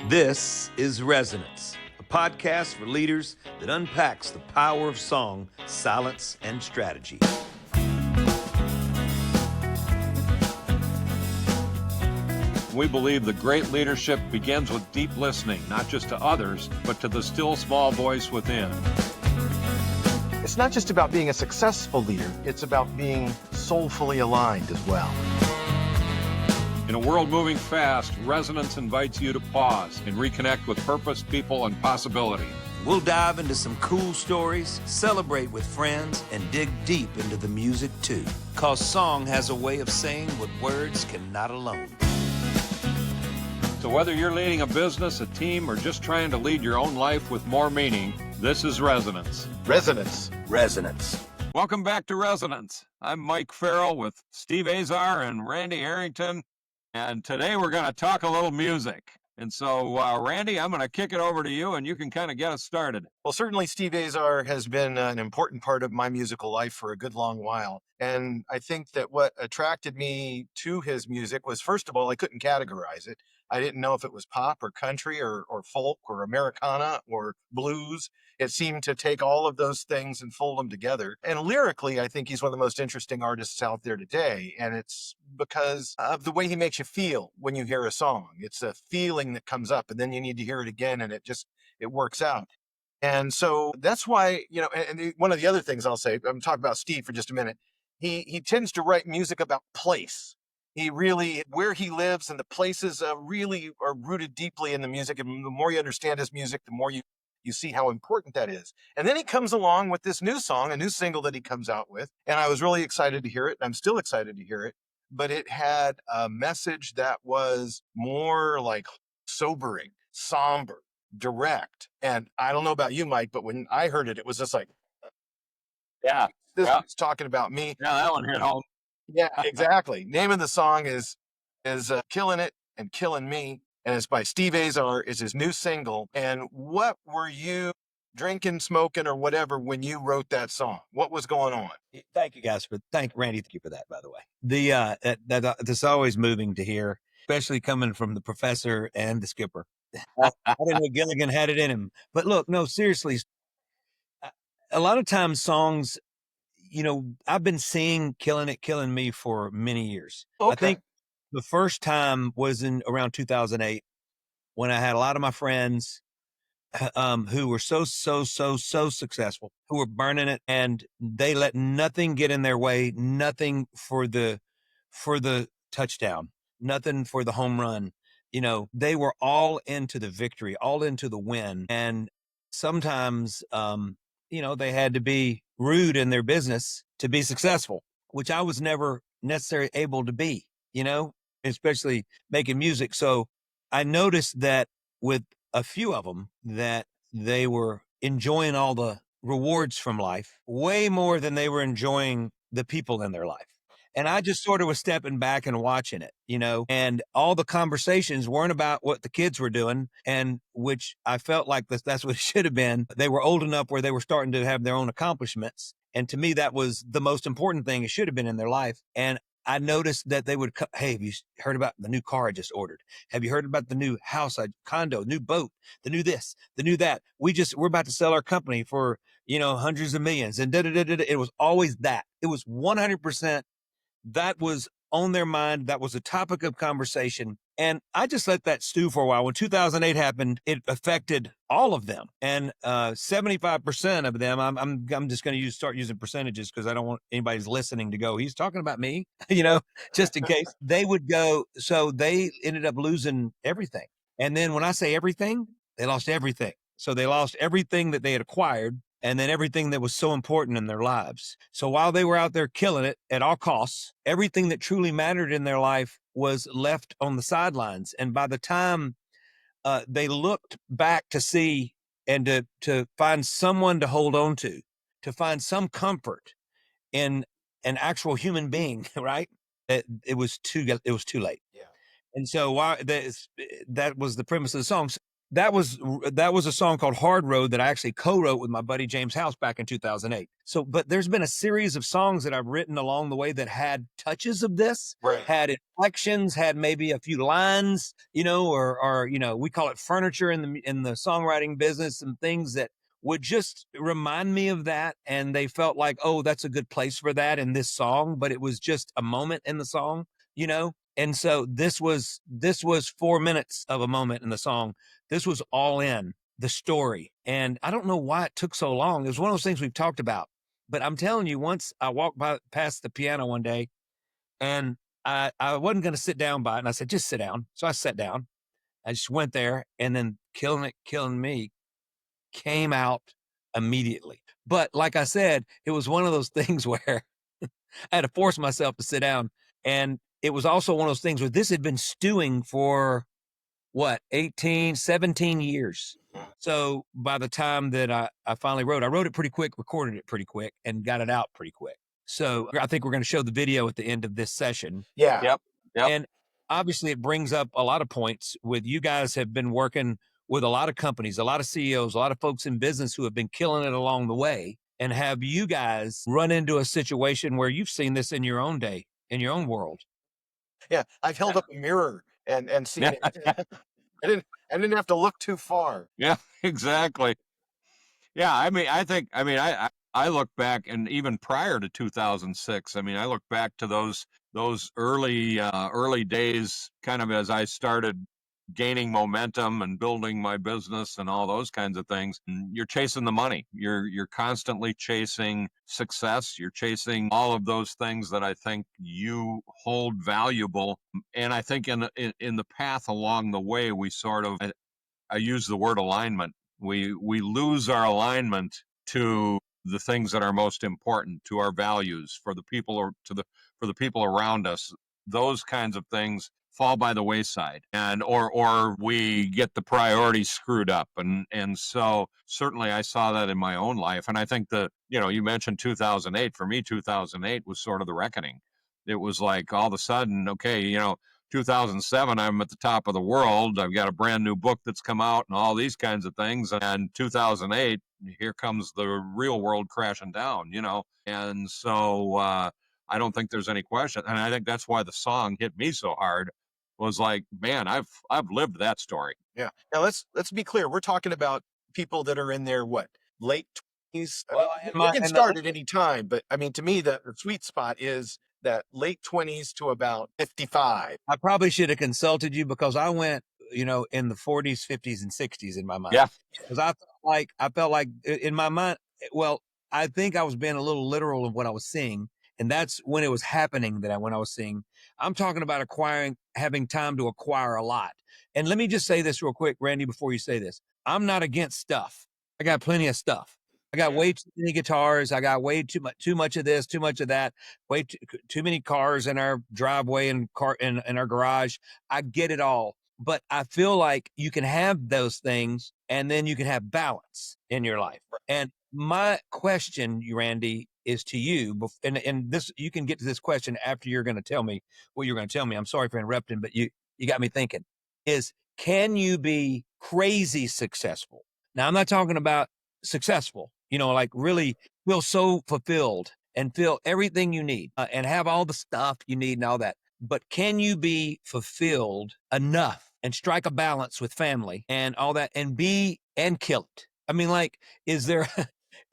This is Resonance, a podcast for leaders that unpacks the power of song, silence, and strategy. We believe that great leadership begins with deep listening, not just to others, but to the still small voice within. It's not just about being a successful leader, it's about being soulfully aligned as well. In a world moving fast, Resonance invites you to pause and reconnect with purpose, people, and possibility. We'll dive into some cool stories, celebrate with friends, and dig deep into the music too. Cause song has a way of saying what words cannot alone. So whether you're leading a business, a team, or just trying to lead your own life with more meaning, this is Resonance. Resonance. Resonance. Welcome back to Resonance. I'm Mike Ferrell with Steve Azar and Randy Harrington. And today we're going to talk a little music. And so, Randy, I'm going to kick it over to you and you can kind of get us started. Well, certainly Steve Azar has been an important part of my musical life for a good long while. And I think that what attracted me to his music was, first of all, I couldn't categorize it. I didn't know if it was pop or country or folk or Americana or blues. It seemed to take all of those things and fold them together. And lyrically, I think he's one of the most interesting artists out there today. And it's because of the way he makes you feel when you hear a song. It's a feeling that comes up and then you need to hear it again and it works out. And so that's why, and one of the other things I'll say, I'm talking about Steve for just a minute. He tends to write music about place. He really, where he lives and the places really are rooted deeply in the music. And the more you understand his music, the more you see how important that is. And then he comes along with this new song, a new single that he comes out with. And I was really excited to hear it. I'm still excited to hear it. But it had a message that was more like sobering, somber, direct. And I don't know about you, Mike, but when I heard it, it was just like, Yeah. this is talking about me. Yeah, that one hit home. Yeah, exactly. Name of the song is Killin It and Killin Me. And it's by Steve Azar. It's his new single. And what were you drinking, smoking, or whatever when you wrote that song? What was going on? Thank you guys thank you for that, by the way. That's always moving to hear, especially coming from the professor and the skipper. I didn't know Gilligan had it in him. But look, no, seriously, a lot of times songs, I've been singing Killin It, Killin Me for many years. Okay. I think the first time was in around 2008 when I had a lot of my friends who were so successful, who were burning it, and they let nothing get in their way, nothing for the touchdown, nothing for the home run. They were all into the victory, all into the win. And sometimes, they had to be rude in their business to be successful, which I was never necessarily able to be, especially making music. So I noticed that with a few of them that they were enjoying all the rewards from life way more than they were enjoying the people in their life. And I just sort of was stepping back and watching it, and all the conversations weren't about what the kids were doing, and which I felt like that's what it should have been. They were old enough where they were starting to have their own accomplishments. And to me, that was the most important thing it should have been in their life. And I noticed that they would, hey, have you heard about the new car I just ordered? Have you heard about the new house, condo, new boat, the new this, the new that? We're about to sell our company for, hundreds of millions. And It was always that. It was 100%. That was on their mind. That was a topic of conversation. And I just let that stew for a while. When 2008 happened, it affected all of them. And 75% of them, I'm just going to start using percentages because I don't want anybody's listening to go, he's talking about me, just in case. They would go. So they ended up losing everything. And then when I say everything, they lost everything. So they lost everything that they had acquired, and then everything that was so important in their lives. So while they were out there killing it at all costs, everything that truly mattered in their life was left on the sidelines. And by the time they looked back to see and to find someone to hold on to find some comfort in an actual human being, right? It was too late. Yeah. And so that was the premise of the songs. that was a song called Hard Road that I actually co-wrote with my buddy James House back in 2008. So, but there's been a series of songs that I've written along the way that had touches of this, Right. had inflections, had maybe a few lines, or we call it furniture in the songwriting business, and things that would just remind me of that. And they felt like, oh, that's a good place for that in this song, but it was just a moment in the song, And so this was 4 minutes of a moment in the song. This was all in the story. And I don't know why it took so long. It was one of those things we've talked about. But I'm telling you, once I walked past the piano one day, and I wasn't going to sit down by it. And I said, just sit down. So I sat down. I just went there, and then Killin It, Killin Me came out immediately. But like I said, it was one of those things where I had to force myself to sit down. And it was also one of those things where this had been stewing for 18, 17 years. So by the time that I finally I wrote it pretty quick, recorded it pretty quick, and got it out pretty quick. So I think we're going to show the video at the end of this session. Yeah. Yep. And obviously it brings up a lot of points. With you guys have been working with a lot of companies, a lot of CEOs, a lot of folks in business who have been killing it along the way. And have you guys run into a situation where you've seen this in your own day, in your own world? Yeah. I've held up a mirror and seen it. I didn't have to look too far. Yeah, exactly. Yeah, I look back, and even prior to 2006, I look back to those early days, kind of as I started gaining momentum and building my business and all those kinds of things. And you're chasing the money. You're constantly chasing success. You're chasing all of those things that I think you hold valuable. And I think in the path along the way, we sort of, I use the word alignment. We lose our alignment to the things that are most important, to our values, for the people, or for the people around us. Those kinds of things fall by the wayside, and or we get the priorities screwed up. And so certainly I saw that in my own life. And I think that, you mentioned 2008. For me, 2008 was sort of the reckoning. It was like, all of a sudden, okay, 2007, I'm at the top of the world. I've got a brand new book that's come out and all these kinds of things. And 2008, here comes the real world crashing down, And so I don't think there's any question. And I think that's why the song hit me so hard. Was like, man, I've lived that story. Yeah. Now let's be clear. We're talking about people that are in their late 20s. Well, They can start at any time, but to me, the sweet spot is that late 20s to about 55. I probably should have consulted you, because I went, in the 40s, 50s, and 60s in my mind. Yeah. Because I felt like in my mind, well, I think I was being a little literal of what I was seeing. And that's when it was happening, when I was seeing. I'm talking about having time to acquire a lot. And let me just say this real quick, Randy, before you say this. I'm not against stuff. I got plenty of stuff. I got way too many guitars. I got way too much of this, too much of that, way too many cars in our driveway and in our garage. I get it all. But I feel like you can have those things, and then you can have balance in your life. And my question, Randy, is to you, and this, you can get to this question after you're going to tell me what you're going to tell me. I'm sorry for interrupting, but you got me thinking, is, can you be crazy successful? Now, I'm not talking about successful, like really feel so fulfilled and feel everything you need, and have all the stuff you need and all that. But can you be fulfilled enough and strike a balance with family and all that, and kill it? Like, is there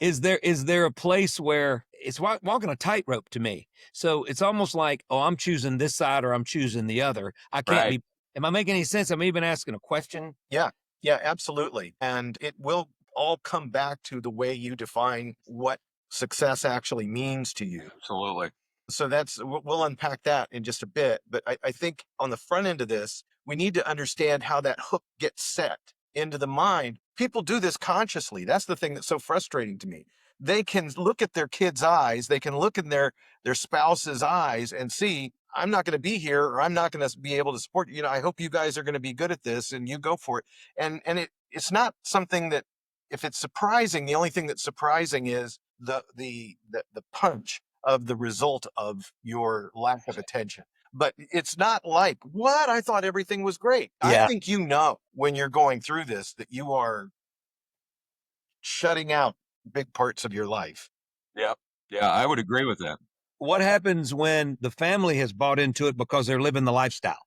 is there a place where it's walking a tightrope to me? So it's almost like, oh, I'm choosing this side or I'm choosing the other. I can't be. Am I making any sense? I'm even asking a question. Yeah. Yeah, absolutely. And it will all come back to the way you define what success actually means to you. Absolutely. So we'll unpack that in just a bit. But I think on the front end of this, we need to understand how that hook gets set into the mind. People do this consciously. That's the thing that's so frustrating to me. They can look at their kids' eyes, they can look in their spouse's eyes and see, I'm not going to be here, or I'm not going to be able to support you. I hope you guys are going to be good at this, and you go for it. And it's not something that, if it's surprising, the only thing that's surprising is the punch of the result of your lack of attention. But it's not like, what? I thought everything was great. I Yeah. think when you're going through this that you are shutting out big parts of your life. Yep. Yeah, I would agree with that. What happens when the family has bought into it because they're living the lifestyle?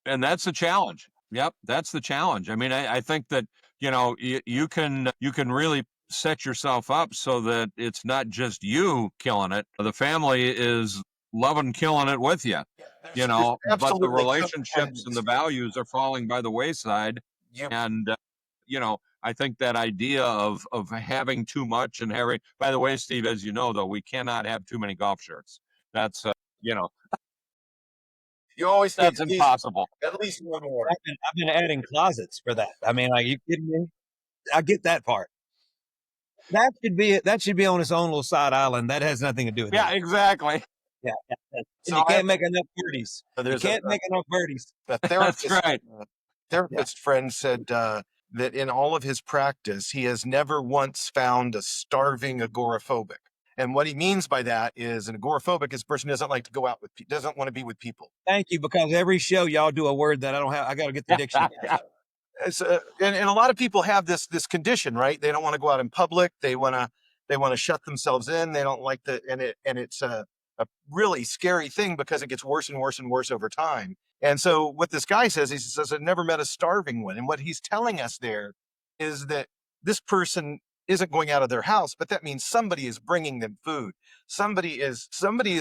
And that's the challenge. Yep, that's the challenge. I mean, I think that, you can really set yourself up so that it's not just you killing it. The family is loving killing it with you, There's but the absolutely relationships and the codependency. values are falling by the wayside. You And, I think that idea of having too much and having, by the way, Steve, as you know, though, we cannot have too many golf shirts. That's, you know, you always need that's impossible. at least one more. I've been adding closets for that. I mean, like, you kidding me? I get that part. That should be on its own little side island. That has nothing to do with Yeah, it. exactly. Yeah. And So you I can't make enough birdies. You there's can't make enough birdies. a That's right. therapist friend said that in all of his practice, he has never once found a starving agoraphobic. And what he means by that is an agoraphobic is a person who doesn't like to go out with, doesn't want to be with people. Thank you, because every show y'all do a word that I don't have. I got to get the dictionary. And a lot of people have this condition, right? They don't want to go out in public. They want to shut themselves in. They don't like and it's a really scary thing because it gets worse and worse and worse over time. And so what this guy says, he says, I've never met a starving one. And what he's telling us there is that this person isn't going out of their house, but that means somebody is bringing them food. Somebody is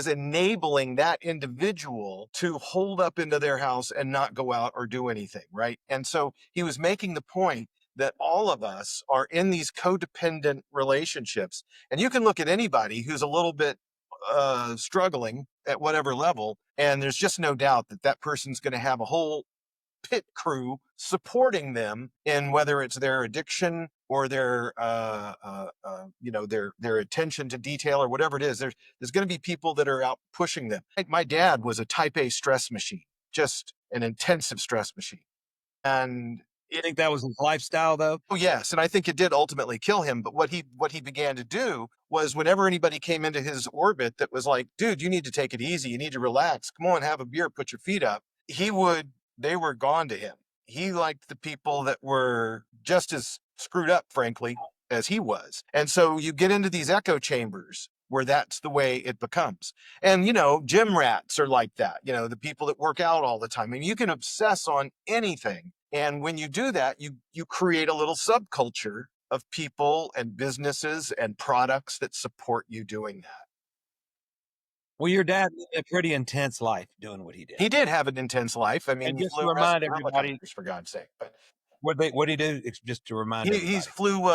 enabling that individual to hold up into their house and not go out or do anything, right? And so he was making the point that all of us are in these codependent relationships. And you can look at anybody who's a little bit struggling at whatever level, and there's just no doubt that that person's going to have a whole pit crew supporting them in whether it's their addiction or their their attention to detail or whatever it is. There's going to be people that are out pushing them. My dad was a type A stress machine, just an intensive stress machine. And You think that was his lifestyle, though? oh yes, and I think it did ultimately kill him. But what he began to do was whenever anybody came into his orbit that was like, dude, you need to take it easy, you need to relax, come on, have a beer, put your feet up, they were gone to him. He liked the people that were just as screwed up, frankly, as he was. And so you get into these echo chambers where that's the way it becomes. And gym rats are like that. The people that work out all the time. I mean, you can obsess on anything. And when you do that, you create a little subculture of people and businesses and products that support you doing that. Well, your dad lived a pretty intense life doing what he did. He did have an intense life. I mean, And he just to flew remind rescue everybody, helicopters, for God's sake. But what he do? Just to remind everybody. he flew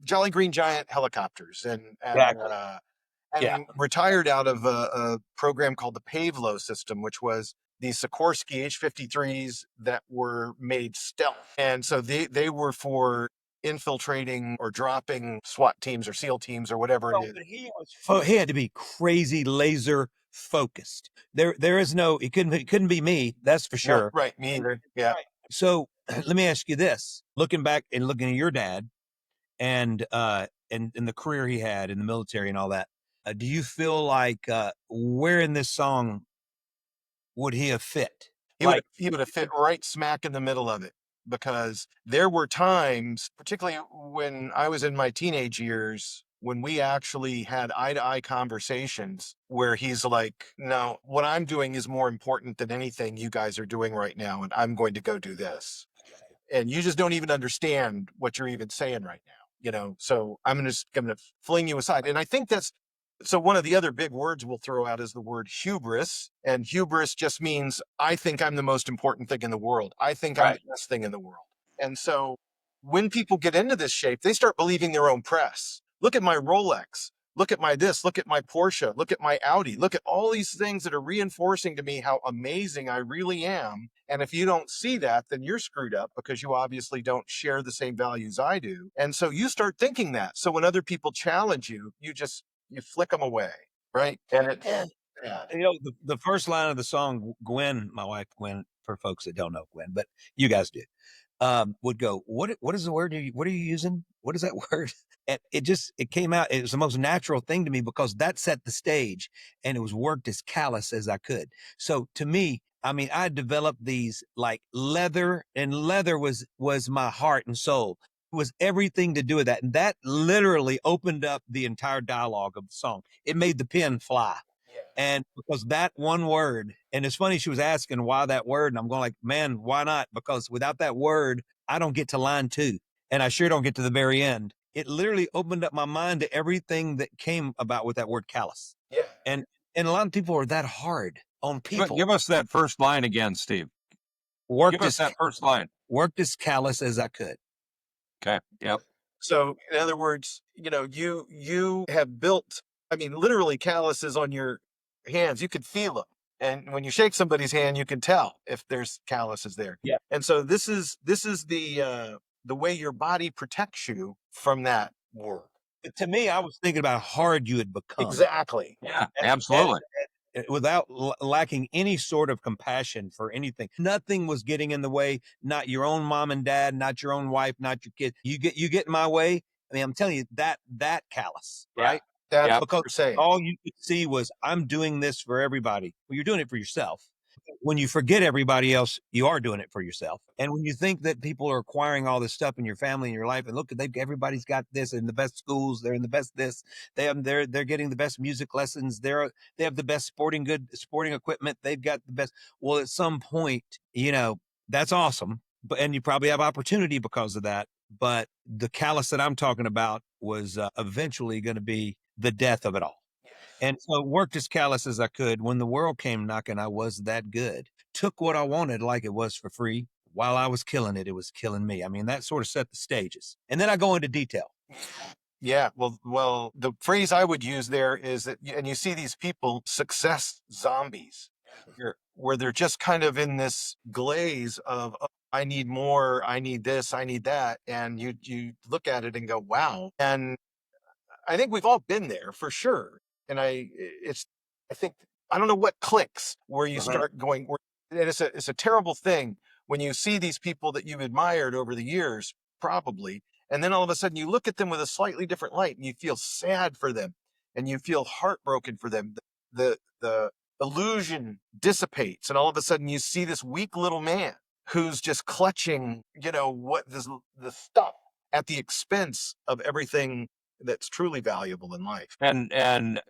Jolly Green Giant helicopters Exactly. Yeah. and retired out of a program called the Pavlo system, which was the Sikorsky H-53s that were made stealth. And so they were for infiltrating or dropping SWAT teams or SEAL teams or whatever it is. But he had to be crazy laser focused. There is no, it couldn't be me. That's for sure. Right. Me either. Yeah. So let me ask you this, looking back and looking at your dad and the career he had in the military and all that, do you feel like where in this song would he have fit? He would have fit right smack in the middle of it, because there were times, particularly when I was in my teenage years, when we actually had eye-to-eye conversations where he's like, no, what I'm doing is more important than anything you guys are doing right now, and I'm going to go do this. And you just don't even understand what you're even saying right now, so I'm just going to fling you aside. And I think so one of the other big words we'll throw out is the word hubris. And hubris just means, I think I'm the most important thing in the world. I think I'm the best thing in the world. And so when people get into this shape, they start believing their own press. Look at my Rolex. Look at my this. Look at my Porsche. Look at my Audi. Look at all these things that are reinforcing to me how amazing I really am. And if you don't see that, then you're screwed up, because you obviously don't share the same values I do. And so you start thinking that. So when other people challenge you, you flick them away, right? And it's The first line of the song, Gwen, my wife Gwen, for folks that don't know Gwen, but you guys do. would go, what is the word? What are you using? What is that word? And it came out. It was the most natural thing to me because that set the stage and it was worked as callous as I could. So to me, I mean, I developed these like leather, and leather was my heart and soul. It was everything to do with that. And that literally opened up the entire dialogue of the song. It made the pen fly. And because that one word, and it's funny, she was asking why that word. And I'm going like, man, why not? Because without that word, I don't get to line 2. And I sure don't get to the very end. It literally opened up my mind to everything that came about with that word callous. Yeah. And a lot of people are that hard on people. Give us that first line again, Steve. Worked Give us that first line. Worked as callous as I could. Okay. Yep. So in other words, you have built, I mean, literally calluses on your hands. You could feel them. And when you shake somebody's hand, you can tell if there's calluses there. Yeah. And so this is the way your body protects you from that work. To me, I was thinking about how hard you had become. Exactly. Yeah, absolutely. Without lacking any sort of compassion for anything. Nothing was getting in the way, not your own mom and dad, not your own wife, not your kid. You get in my way. I mean, I'm telling you that callous, right? That's Yep. what you're saying. All you could see was, I'm doing this for everybody. Well, you're doing it for yourself. When you forget everybody else, you are doing it for yourself. And when you think that people are acquiring all this stuff in your family and your life, and look, everybody's got this in the best schools, they're in the best this, they're getting the best music lessons, they have the best sporting equipment, they've got the best. Well, at some point, that's awesome, and you probably have opportunity because of that. But the callous that I'm talking about was eventually going to be the death of it all. And so worked as callous as I could. When the world came knocking, I was that good. Took what I wanted like it was for free. While I was killing it, it was killing me. I mean, that sort of set the stages. And then I go into detail. Yeah, well, the phrase I would use there is that, and you see these people, success zombies, where they're just kind of in this glaze of, oh, I need more, I need this, I need that. And you look at it and go, wow. And I think we've all been there for sure. And I think, I don't know what clicks where you start going, and it's a terrible thing when you see these people that you've admired over the years, probably. And then all of a sudden you look at them with a slightly different light and you feel sad for them and you feel heartbroken for them. The illusion dissipates and all of a sudden you see this weak little man who's just clutching, the stuff at the expense of everything that's truly valuable in life. And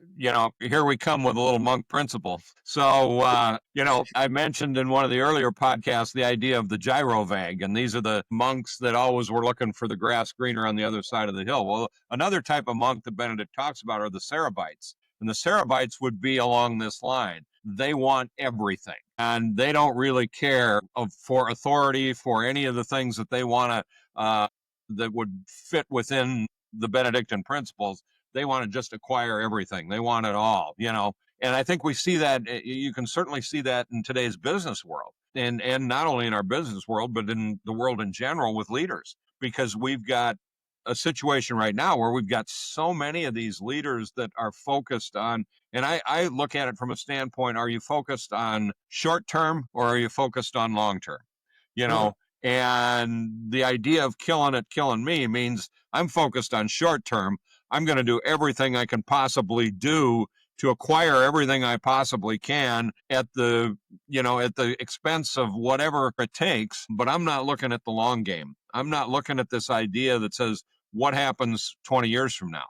here we come with a little monk principle. So I mentioned in one of the earlier podcasts the idea of the gyrovag, and these are the monks that always were looking for the grass greener on the other side of the hill. Well, another type of monk that Benedict talks about are the Cerebites, and the Cerebites would be along this line. They want everything, and they don't really care for authority, for any of the things that they want to that would fit within the Benedictine principles. They want to just acquire everything. They want it all, And I think we see that, you can certainly see that in today's business world, and not only in our business world, but in the world in general with leaders, because we've got a situation right now where we've got so many of these leaders that are focused on, and I look at it from a standpoint, are you focused on short term or are you focused on long term? And the idea of killing it, killing me means I'm focused on short term. I'm going to do everything I can possibly do to acquire everything I possibly can at the expense of whatever it takes. But I'm not looking at the long game. I'm not looking at this idea that says, what happens 20 years from now?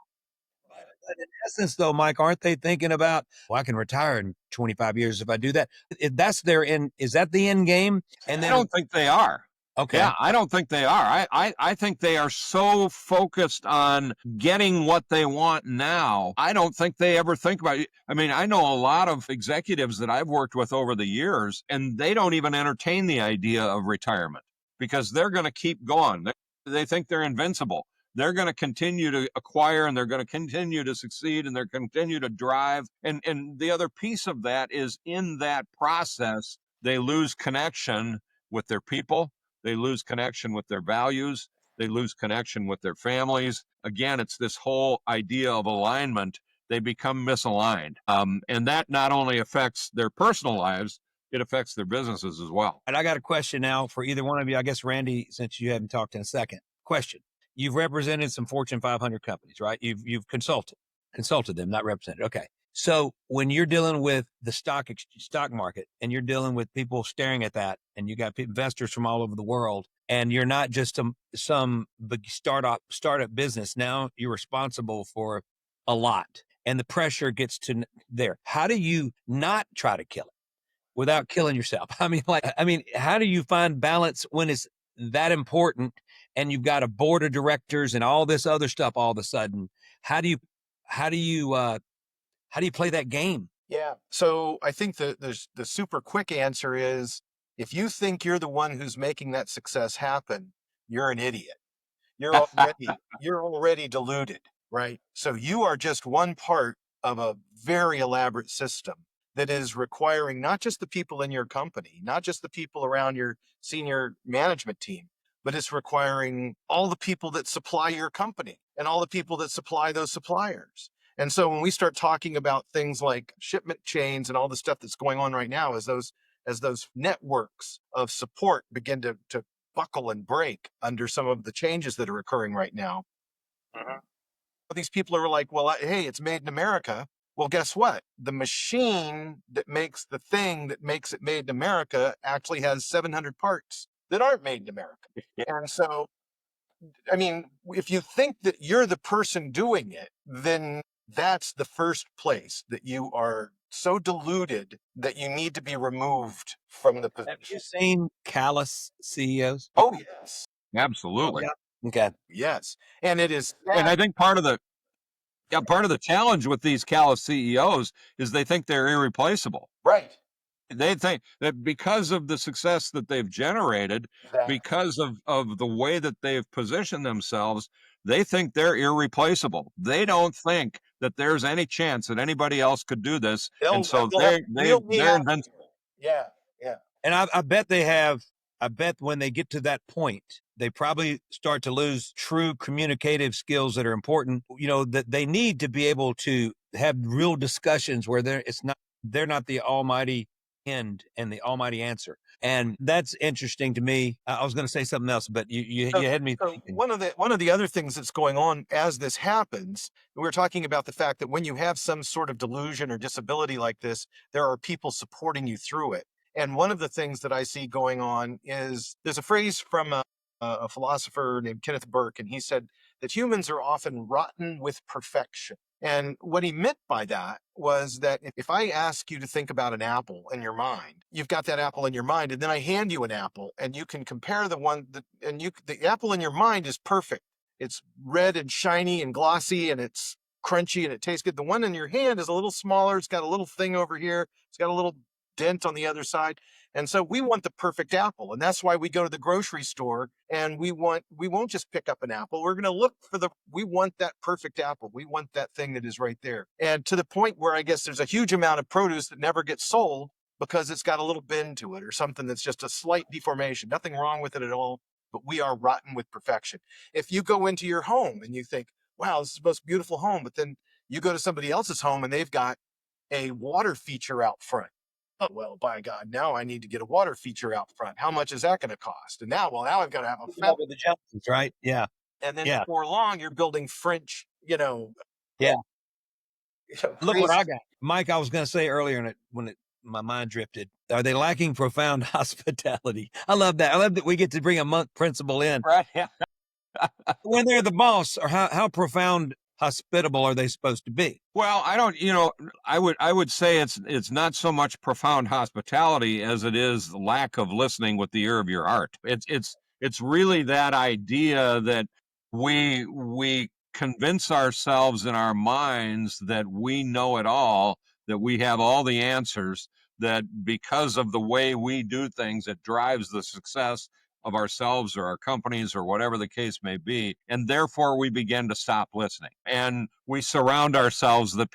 But in essence, though, Mike, aren't they thinking about, well, I can retire in 25 years if I do that? That's their end. Is that the end game? And I don't think they are. Okay. Yeah, I don't think they are. I think they are so focused on getting what they want now. I don't think they ever think about it. I mean, I know a lot of executives that I've worked with over the years, and they don't even entertain the idea of retirement because they're going to keep going. They think they're invincible. They're going to continue to acquire, and they're going to continue to succeed, and they're going to continue to drive. And the other piece of that is, in that process, they lose connection with their people. They lose connection with their values. They lose connection with their families. Again, it's this whole idea of alignment. They become misaligned. And that not only affects their personal lives, it affects their businesses as well. And I got a question now for either one of you. I guess, Randy, since you haven't talked in a second. Question. You've represented some Fortune 500 companies, right? You've consulted them, not represented. Okay. So when you're dealing with the stock market and you're dealing with people staring at that, and you got investors from all over the world, and you're not just some big startup business. Now you're responsible for a lot, and the pressure gets to there. How do you not try to kill it without killing yourself? I mean, how do you find balance when it's that important and you've got a board of directors and all this other stuff all of a sudden? How do you play that game? Yeah. So I think the super quick answer is, if you think you're the one who's making that success happen, you're an idiot. You're already deluded, right? So you are just one part of a very elaborate system that is requiring not just the people in your company, not just the people around your senior management team, but it's requiring all the people that supply your company and all the people that supply those suppliers. And so when we start talking about things like shipment chains and all the stuff that's going on right now, as those networks of support begin to buckle and break under some of the changes that are occurring right now, these people are like, well, hey, it's made in America. Well, guess what? The machine that makes the thing that makes it made in America actually has 700 parts that aren't made in America. And so, I mean, if you think that you're the person doing it, then that's the first place that you are so deluded that you need to be removed from the Have you position. seen callous CEOs? Oh, yes. Absolutely. Yeah. Okay. Yes. And it is And I sad. think part of the challenge with these callous CEOs is they think they're irreplaceable. Right. They think that because of the success that they've generated, That, because of the way that they've positioned themselves, they think they're irreplaceable. They don't think that there's any chance that anybody else could do this, and so they'll have to wheel me they're out. invincible. Yeah. Yeah. And I bet they have. I bet when they get to that point, they probably start to lose true communicative skills that are important. That they need to be able to have real discussions where they're not the almighty end and the almighty answer. And that's interesting to me. I was going to say something else, but you had me So thinking. one of the other things that's going on as this happens, we're talking about the fact that when you have some sort of delusion or disability like this, there are people supporting you through it. And one of the things that I see going on is, there's a phrase from a philosopher named Kenneth Burke, and he said that humans are often rotten with perfection. And what he meant by that was that if I ask you to think about an apple in your mind, you've got that apple in your mind, and then I hand you an apple, and you can compare the apple in your mind is perfect. It's red and shiny and glossy, and it's crunchy, and it tastes good. The one in your hand is a little smaller. It's got a little thing over here. It's got a little dent on the other side. And so we want the perfect apple. And that's why we go to the grocery store, and we won't just pick up an apple. We're going to look we want that perfect apple. We want that thing that is right there. And to the point where I guess there's a huge amount of produce that never gets sold because it's got a little bend to it or something that's just a slight deformation. Nothing wrong with it at all, but we are rotten with perfection. If you go into your home and you think, wow, this is the most beautiful home, but then you go to somebody else's home and they've got a water feature out front. Oh, well, by God, now I need to get a water feature out front. How much is that going to cost? And now I've got to have a fountain. With the Johnsons, right? Yeah. And then Yeah. before long, you're building French, Yeah. Look what crazy. I got. Mike, I was going to say earlier when my mind drifted, are they lacking profound hospitality? I love that. I love that we get to bring a monk principle in. Right? Yeah. When they're the boss, or how profound hospitable are they supposed to be? Well, I don't, I would say it's not so much profound hospitality as it is the lack of listening with the ear of your heart. It's really that idea that we convince ourselves in our minds that we know it all, that we have all the answers, that because of the way we do things, it drives the success of ourselves or our companies or whatever the case may be. And therefore we begin to stop listening, and we surround ourselves with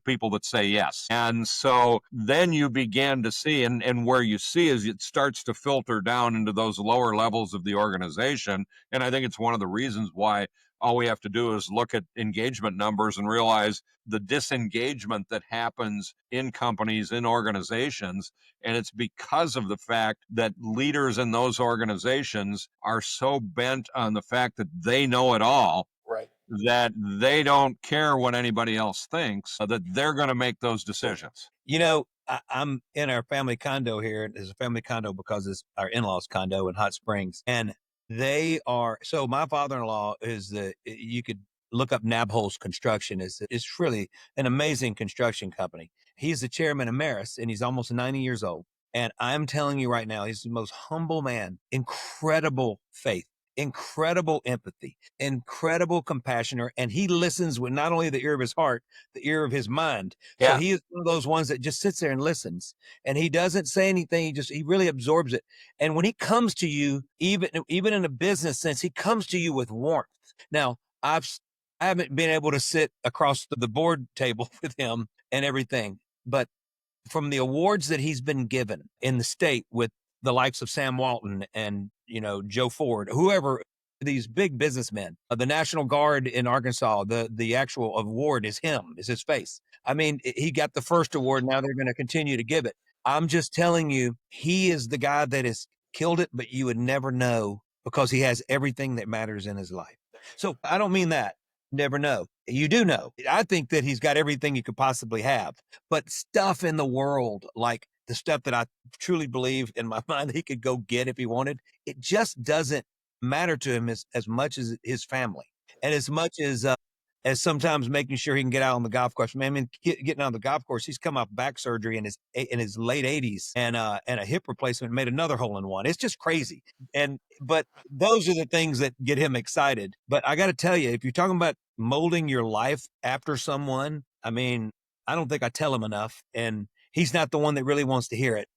people that say yes. And so then you begin to see, and where you see is it starts to filter down into those lower levels of the organization. And I think it's one of the reasons why all we have to do is look at engagement numbers and realize the disengagement that happens in companies, in organizations. And it's because of the fact that leaders in those organizations are so bent on the fact that they know it all, Right. that they don't care what anybody else thinks, that they're going to make those decisions. You know, I'm in our family condo here. It's a family condo because it's our in-laws condo in Hot Springs. And they are, so my father-in-law is you could look up Nabholz Construction. It's really an amazing construction company. He's the chairman emeritus and he's almost 90 years old. And I'm telling you right now, he's the most humble man, incredible faith, incredible empathy, incredible compassion. And he listens with not only the ear of his heart, the ear of his mind. So Yeah. he is one of those ones that just sits there and listens, and he doesn't say anything. He really absorbs it. And when he comes to you, even in a business sense, he comes to you with warmth. Now, I haven't been able to sit across the board table with him and everything, but from the awards that he's been given in the state with the likes of Sam Walton and, Joe Ford, whoever, these big businessmen, the National Guard in Arkansas, the actual award is his face. I mean, he got the first award. Now they're going to continue to give it. I'm just telling you, he is the guy that has killed it, but you would never know because he has everything that matters in his life. So I don't mean that. Never know. You do know. I think that he's got everything you could possibly have, but stuff in the world, like the stuff that I truly believe in my mind that he could go get if he wanted, it just doesn't matter to him as much as his family and as much as sometimes making sure he can get out on the golf course. Man, I mean, getting on the golf course, he's come off back surgery in his late 80s and a hip replacement, made another hole in one. It's just crazy. But those are the things that get him excited. But I got to tell you, if you're talking about molding your life after someone, I mean, I don't think I tell him enough, and he's not the one that really wants to hear it.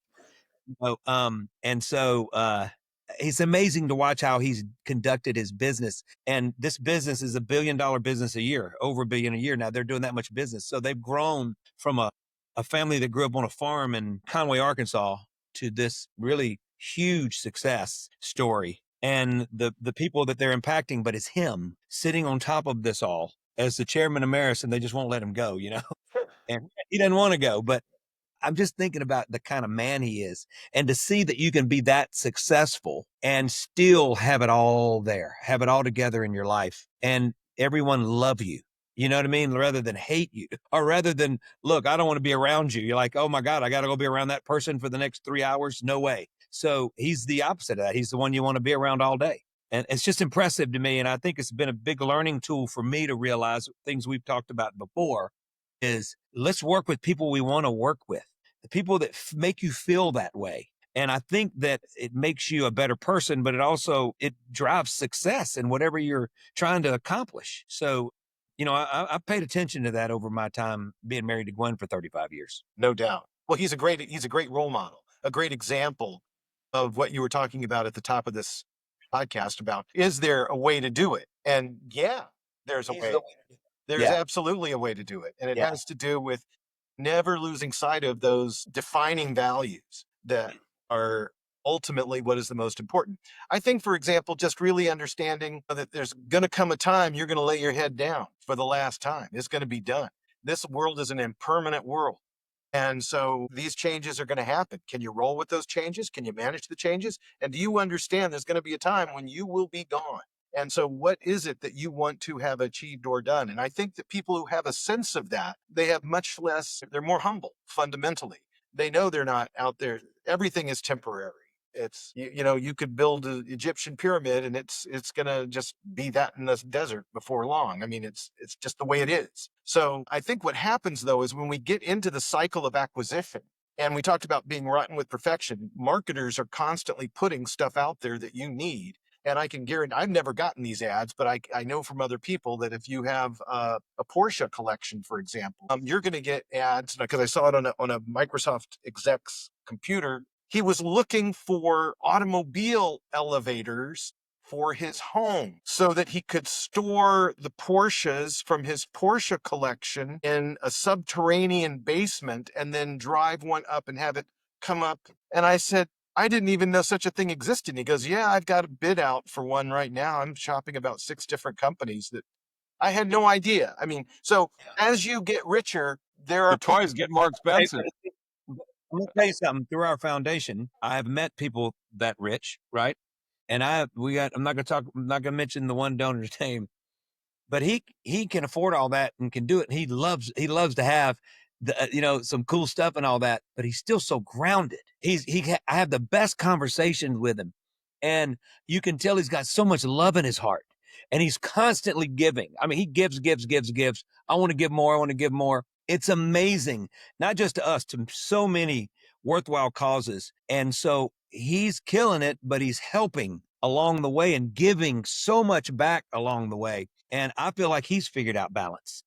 And so it's amazing to watch how he's conducted his business. And this business is $1 billion business a year, over $1 billion a year. Now they're doing that much business. So they've grown from a family that grew up on a farm in Conway, Arkansas, to this really huge success story. And the people that they're impacting, but it's him sitting on top of this all as the chairman emeritus, and they just won't let him go, and he doesn't want to go, but I'm just thinking about the kind of man he is, and to see that you can be that successful and still have it all there, have it all together in your life, and everyone love you. You know what I mean? Rather than hate you, or rather than, look, I don't want to be around you. You're like, oh my God, I got to go be around that person for the next 3 hours. No way. So he's the opposite of that. He's the one you want to be around all day. And it's just impressive to me. And I think it's been a big learning tool for me to realize things we've talked about before is let's work with people we want to work with, the people that make you feel that way. And I think that it makes you a better person, but it drives success in whatever you're trying to accomplish. So, I've paid attention to that over my time being married to Gwen for 35 years. No doubt. Well, he's a great role model, a great example of what you were talking about at the top of this podcast about, is there a way to do it? And yeah, there's a way. There's Yeah. absolutely a way to do it. And it Yeah. has to do with never losing sight of those defining values that are ultimately what is the most important. I think, for example, just really understanding that there's going to come a time you're going to lay your head down for the last time. It's going to be done. This world is an impermanent world. And so these changes are going to happen. Can you roll with those changes? Can you manage the changes? And do you understand there's going to be a time when you will be gone? And so what is it that you want to have achieved or done? And I think that people who have a sense of that, they have much less, they're more humble fundamentally. They know they're not out there. Everything is temporary. It's, you could build an Egyptian pyramid and it's going to just be that in the desert before long. I mean, it's just the way it is. So I think what happens though, is when we get into the cycle of acquisition, and we talked about being rotten with perfection, marketers are constantly putting stuff out there that you need. And I can guarantee, I've never gotten these ads, but I know from other people that if you have a Porsche collection, for example, you're going to get ads, because I saw it on a Microsoft exec's computer. He was looking for automobile elevators for his home so that he could store the Porsches from his Porsche collection in a subterranean basement and then drive one up and have it come up. And I said, I didn't even know such a thing existed. And he goes, yeah, I've got a bid out for one right now. I'm shopping about 6 different companies that I had no idea. I mean, so as you get richer, there The are toys get more Hey, expensive. I'm gonna tell you something. Through our foundation, I have met people that rich, right? And I'm not gonna mention the one donor's name, but he can afford all that and can do it. And he loves to have some cool stuff and all that, but he's still so grounded. I have the best conversations with him, and you can tell he's got so much love in his heart, and he's constantly giving. I mean, he gives, gives, gives, gives. I want to give more. I want to give more. It's amazing, not just to us, to so many worthwhile causes. And so he's killing it, but he's helping along the way and giving so much back along the way. And I feel like he's figured out balance.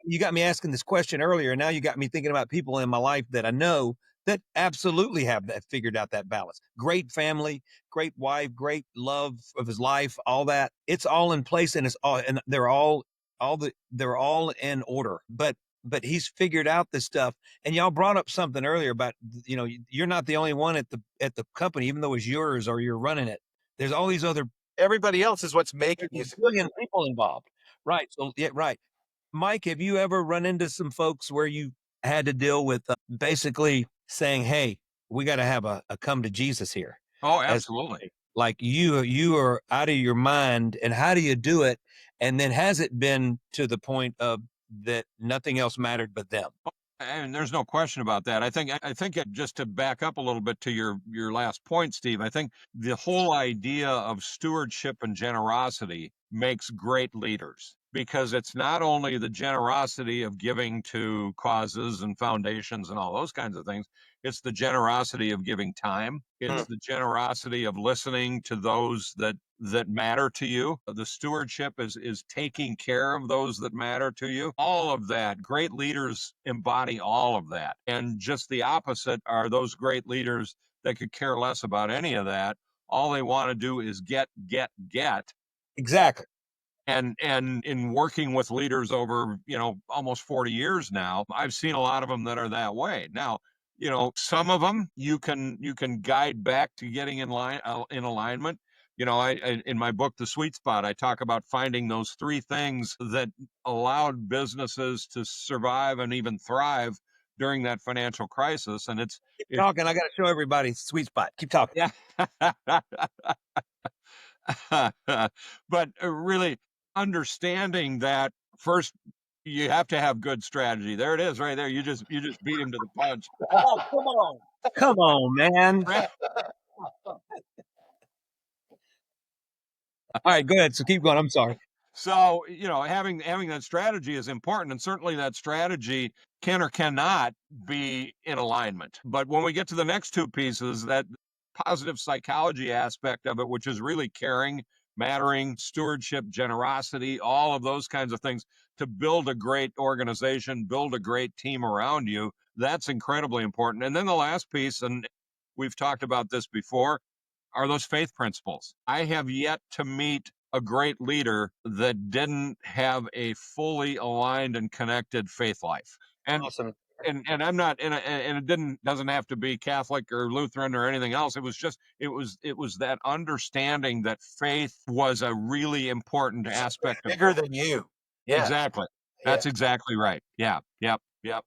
You got me asking this question earlier, and now you got me thinking about people in my life that I know that absolutely have that figured out that balance. Great family, great wife, great love of his life, all that. It's all in place, and they're all in order. But he's figured out this stuff. And y'all brought up something earlier about, you're not the only one at the company, even though it's yours or you're running it. There's all these other everybody else is what's making you. billion people involved. Right. So yeah, right. Mike, have you ever run into some folks where you had to deal with basically saying, "Hey, we got to have a come to Jesus here," Oh, as absolutely. like you are out of your mind, and how do you do it? And then has it been to the point of that nothing else mattered but them? And there's no question about that. I think just to back up a little bit to your last point, Steve, I think the whole idea of stewardship and generosity makes great leaders, because it's not only the generosity of giving to causes and foundations and all those kinds of things, it's the generosity of giving time. It's the generosity of listening to those that matter to you. The stewardship is taking care of those that matter to you. All of that. Great leaders embody all of that. And just the opposite are those great leaders that could care less about any of that. All they want to do is get, get, get. Exactly. And in working with leaders over, almost 40 years now, I've seen a lot of them that are that way. Now, some of them you can guide back to getting in alignment. In my book, The Sweet Spot, I talk about finding those 3 things that allowed businesses to survive and even thrive during that financial crisis. And Keep it's talking. I got to show everybody sweet spot. Keep talking. yeah. But really understanding that first, you have to have good strategy. There it is, right there. You just beat him to the punch. Oh, come on. Come on, man. All right, go ahead. So keep going. I'm sorry. So, having that strategy is important, and certainly that strategy can or cannot be in alignment. But when we get to the next 2 pieces, that positive psychology aspect of it, which is really caring, mattering, stewardship, generosity, all of those kinds of things to build a great organization, build a great team around you, that's incredibly important. And then the last piece, and we've talked about this before, are those faith principles. I have yet to meet a great leader that didn't have a fully aligned and connected faith life. And Awesome. and I'm not and it doesn't have to be Catholic or Lutheran or anything else. It was that understanding that faith was a really important aspect of bigger than you. Yeah. exactly. Yeah. That's exactly right. Yeah. Yep. Yep.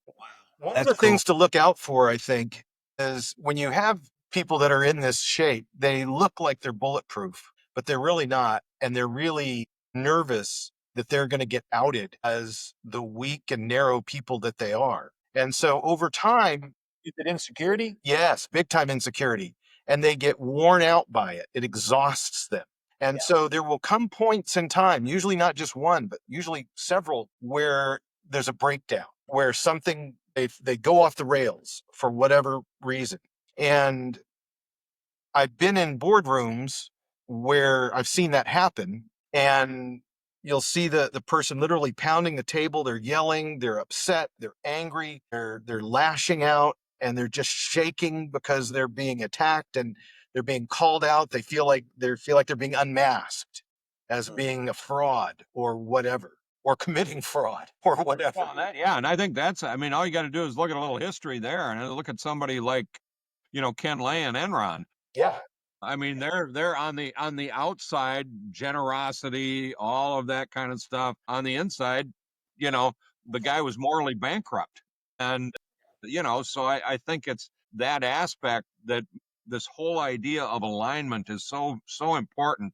One of That's the cool. things to look out for, I think, is when you have people that are in this shape, they look like they're bulletproof, but they're really not. And they're really nervous that they're going to get outed as the weak and narrow people that they are. And so over time, Is it insecurity? yes, big time insecurity. And they get worn out by it. It exhausts them. And Yeah. so there will come points in time, usually not just one, but usually several, where there's a breakdown, where something they go off the rails for whatever reason. And I've been in boardrooms where I've seen that happen, and you'll see the person literally pounding the table. They're yelling, they're upset, they're angry, they're lashing out, and they're just shaking because they're being attacked and they're being called out. They feel like they're being unmasked as being a fraud or whatever, or committing fraud or whatever. Well, yeah, and I think all you got to do is look at a little history there, and look at somebody like Ken Lay and Enron. Yeah. I mean, they're on the outside, generosity, all of that kind of stuff. On the inside, you know, the guy was morally bankrupt. And, so I think it's that aspect that this whole idea of alignment is so important.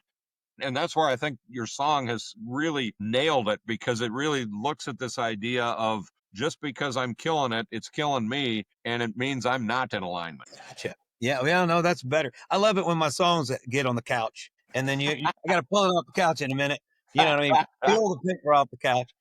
And that's where I think your song has really nailed it, because it really looks at this idea of, just because I'm killing it, it's killing me, and it means I'm not in alignment. Gotcha. Yeah, well, no, that's better. I love it when my songs get on the couch, and then I got to pull it off the couch in a minute. You know what I mean? Peel the picture off the couch.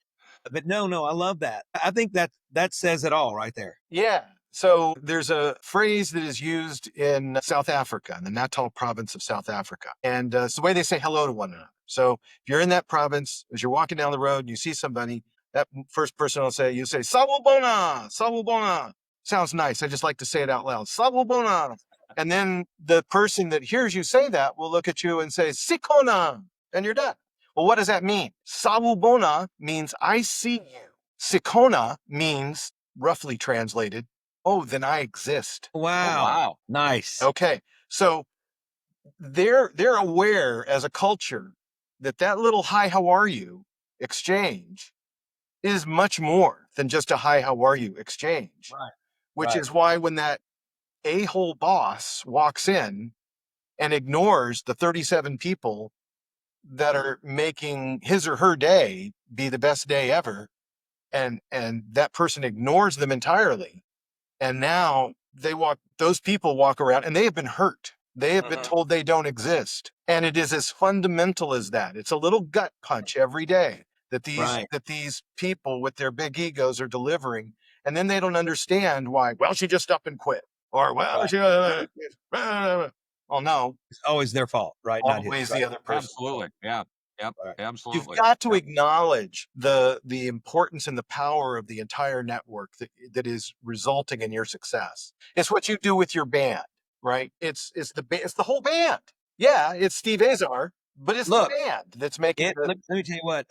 But no, I love that. I think that says it all right there. Yeah. So there's a phrase that is used in South Africa, in the Natal province of South Africa. And it's the way they say hello to one another. So if you're in that province, as you're walking down the road and you see somebody, that first person will say, you say, Sawubona, Sawubona. Sounds nice. I just like to say it out loud. Sawubona. And then the person that hears you say that will look at you and say, Sikona. And you're done. Well, what does that mean? Sawubona means I see you. Sikona means, roughly translated, oh, then I exist. Oh, Wow. wow. Nice. Okay. So they're aware as a culture that little hi, how are you exchange is much more than just a hi, how are you exchange. Right. Which Right. is why when that a-hole boss walks in and ignores the 37 people that are making his or her day be the best day ever, and that person ignores them entirely, and now those people walk around and they have been hurt. They have been told they don't exist. And it is as fundamental as that. It's a little gut punch every day that these people with their big egos are delivering. And then they don't understand why, well, she just up and quit. Or, well, she, well, no, It's always their fault, right? Not his. always Right. the other person. Absolutely. Yeah. Yep. Right. Absolutely. You've got to Yep. acknowledge the importance and the power of the entire network that is resulting in your success. It's what you do with your band, right? It's the whole band. Yeah, it's Steve Azar, but it's Look, the band that's making let me tell you what.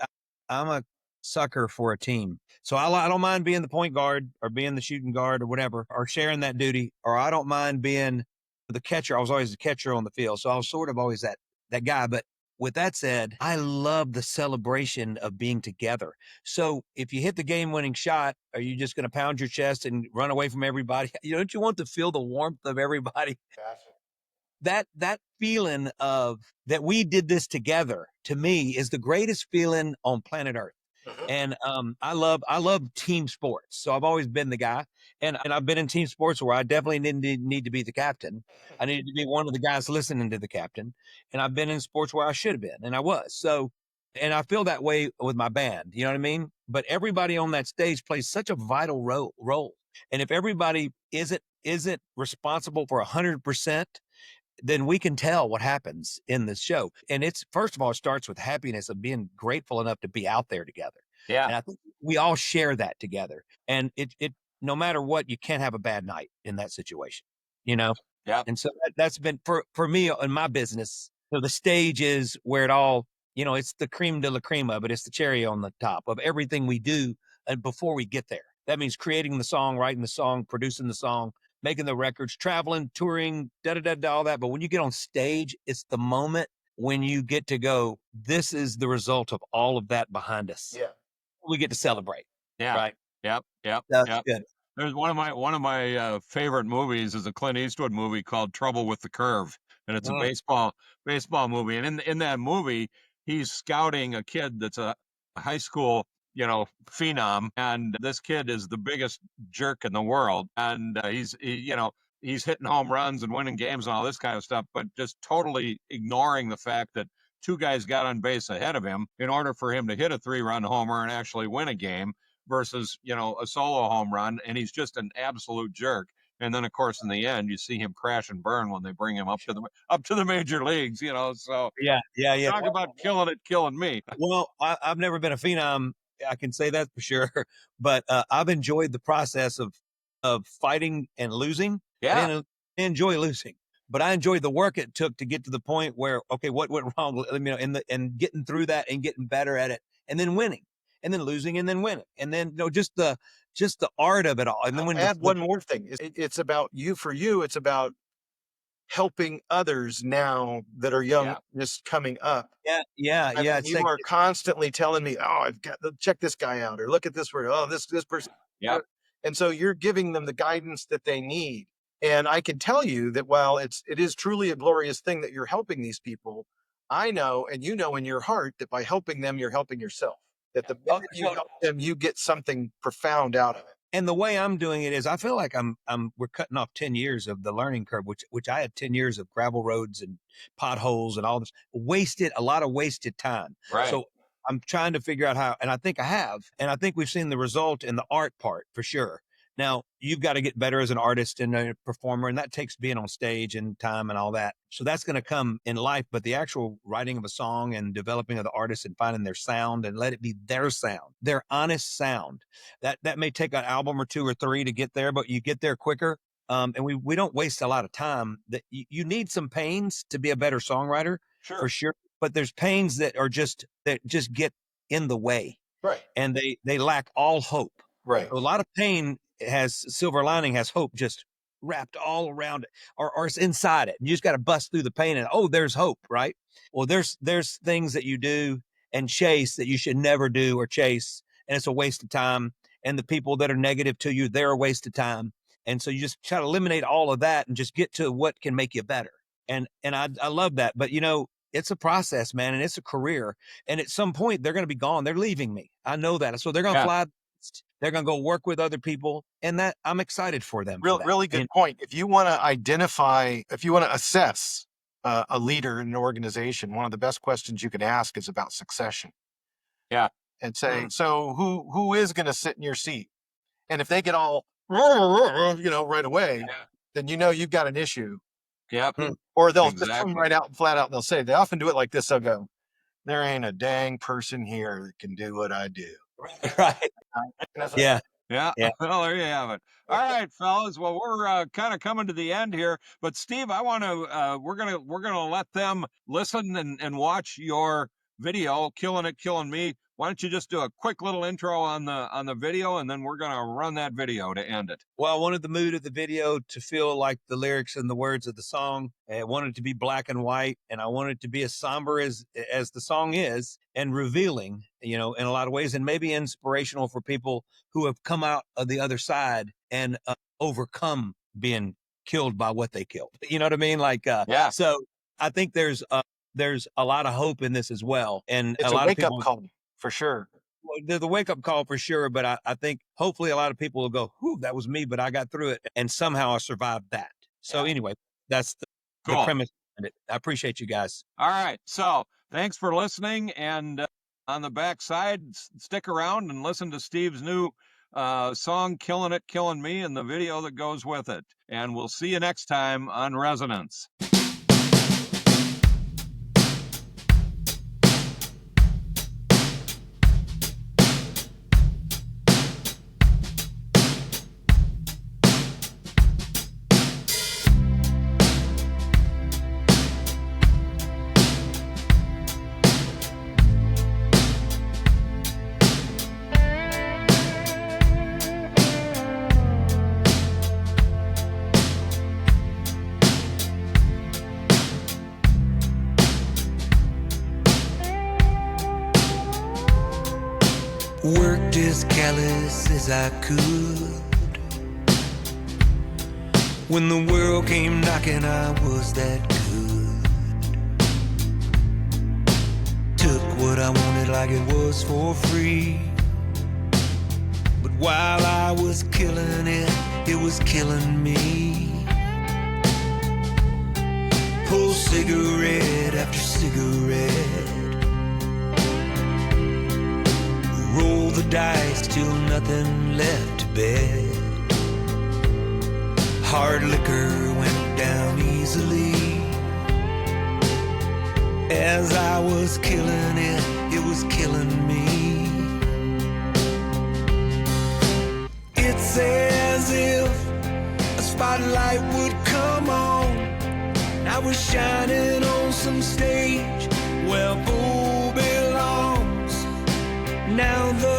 I'm a sucker for a team. So I don't mind being the point guard or being the shooting guard or whatever, or sharing that duty, or I don't mind being the catcher. I was always the catcher on the field. So I was sort of always that guy. But with that said, I love the celebration of being together. So if you hit the game winning shot, are you just going to pound your chest and run away from everybody? Don't you want to feel the warmth of everybody? That feeling of that we did this together, to me, is the greatest feeling on planet Earth. And I love team sports. So I've always been the guy, and I've been in team sports where I definitely didn't need to be the captain. I needed to be one of the guys listening to the captain. And I've been in sports where I should have been, and I was. So, and I feel that way with my band. You know what I mean? But everybody on that stage plays such a vital role. And if everybody isn't responsible for 100%, then we can tell what happens in this show. And it's, first of all, it starts with happiness of being grateful enough to be out there together. Yeah. And I think we all share that together. And it no matter what, you can't have a bad night in that situation, you know? Yeah. And so that's been for me in my business. So the stage is where it all, it's the cream de la crema, but it's the cherry on the top of everything we do. And before we get there, that means creating the song, writing the song, producing the song, making the records, traveling, touring, all that. But when you get on stage, it's the moment when you get to go, this is the result of all of that behind us. Yeah. We get to celebrate. Yeah. Right. Yep. That's good. There's one of my favorite movies is a Clint Eastwood movie called Trouble with the Curve, and it's a baseball movie. And in that movie, he's scouting a kid that's a high school phenom, and this kid is the biggest jerk in the world, and he's hitting home runs and winning games and all this kind of stuff, but just totally ignoring the fact that two guys got on base ahead of him in order for him to hit a 3-run homer and actually win a game, versus a solo home run, and he's just an absolute jerk. And then, of course, in the end, you see him crash and burn when they bring him up to the major leagues. So Yeah. talk about killing me. Well, I've never been a phenom. I can say that for sure. But I've enjoyed the process of fighting and losing. Yeah. I didn't enjoy losing, but I enjoyed the work it took to get to the point where, okay, what went wrong? And getting through that and getting better at it, and then winning. and then losing and then winning. And then, just the art of it all. And then I'll when add one more thing. It's about you. For you, it's about helping others now that are young, just coming up. yeah. It's You like, are constantly telling me, "Oh, I've got to check this guy out," or "Look at this word. Oh, this person." Yep. And so you're giving them the guidance that they need. And I can tell you that while it is truly a glorious thing that you're helping these people, I know, and you know in your heart, that by helping them, you're helping yourself. That the minute you help them, you get something profound out of it. and the way I'm doing it is, I feel like we're cutting off 10 years of the learning curve, which I had 10 years of gravel roads and potholes and all this a lot of wasted time. Right. So I'm trying to figure out how, and I think I have, and I think we've seen the result in the art part for sure. Now, you've got to get better as an artist and a performer, and that takes being on stage and time and all that. So that's going to come in life, but the actual writing of a song and developing of the artist and finding their sound and let it be their sound, their honest sound. That may take an album or 2 or 3 to get there, but you get there quicker. And we don't waste a lot of time. That you need some pains to be a better songwriter, for sure. But there's pains that just get in the way. Right. And they lack all hope. Right. So a lot of pain has silver lining, has hope just wrapped all around it, or it's inside it. You just got to bust through the pain and, there's hope, right? Well, there's things that you do and chase that you should never do or chase, and it's a waste of time. And the people that are negative to you, they're a waste of time. And so you just try to eliminate all of that and just get to what can make you better. And I love that. But it's a process, man, and it's a career. And at some point they're going to be gone. They're leaving me. I know that. So they're going to fly. They're going to go work with other people, and that I'm excited for them. Really good point. If you want to assess a leader in an organization, one of the best questions you can ask is about succession. Yeah. And say, so who is going to sit in your seat? And if they get all, right away, then you've got an issue. Yep. Or they'll just come right out and flat out. They'll say, they often do it like this. They'll go, there ain't a dang person here that can do what I do. Right. Yeah. Well, there you have it. All right, fellas. Well, we're kind of coming to the end here, but Steve, I want to we're gonna let them listen and watch your video, Killin It, Killin Me. Why don't you just do a quick little intro on the video, and then we're gonna run that video to end it. Well, I wanted the mood of the video to feel like the lyrics and the words of the song. I wanted it to be black and white, and I wanted it to be as somber as the song is, and revealing, in a lot of ways, and maybe inspirational for people who have come out of the other side and overcome being killed by what they killed. You know what I mean? So I think there's a lot of hope in this as well, and it's a lot of wake-up people call for sure. Well, there's a wake-up call for sure, but I think hopefully a lot of people will go, "Whew, that was me," but I got through it, and somehow I survived that. So anyway, that's the premise of it. I appreciate you guys. All right, so thanks for listening, and on the backside, stick around and listen to Steve's new song, Killin It, Killin Me, and the video that goes with it. And we'll see you next time on Resonance. Worked as callous as I could. When the world came knocking, I was that good. Took what I wanted like it was for free. But while I was killing it, it was killing me. Pull cigarette after cigarette, roll the dice till nothing left to bet. Hard liquor went down easily. As I was killing it, it was killing me. It's as if a spotlight would come on. I was shining on some stage where fool belongs. Now the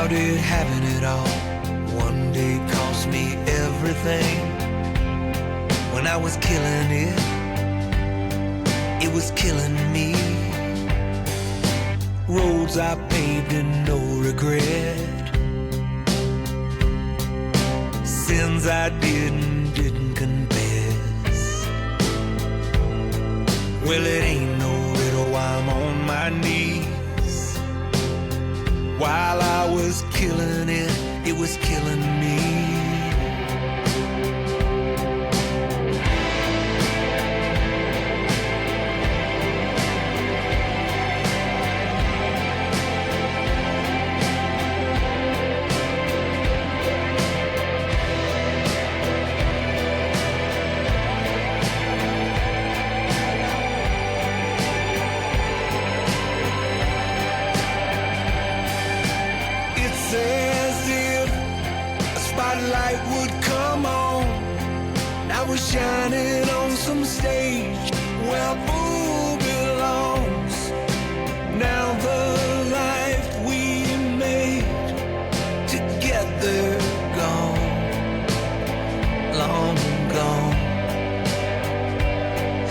How did having it all one day cost me everything? When I was killing it, it was killing me. Roads I paved and no regret, sins I didn't confess. Well, it ain't no riddle why I'm on my knees. While I was killing it, it was killing me. Light would come on, and I was shining on some stage where Boo belongs. Now the life we made together gone, long gone.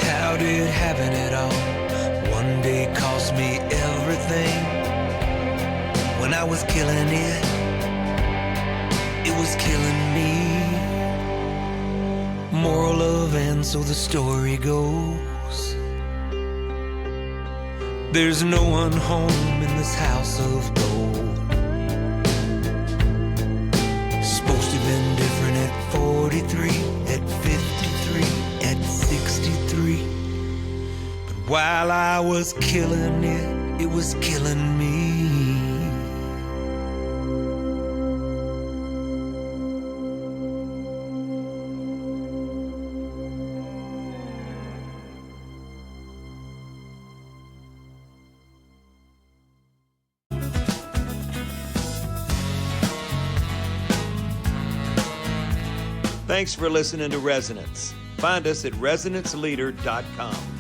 How did having it all one day cost me everything? When I was killing it, it was killing me. Moral of and so the story goes, there's no one home in this house of gold. Supposed to have been different at 43, at 53, at 63. But while I was killing it, it was killing me. Thanks for listening to Resonance. Find us at resonanceleader.com.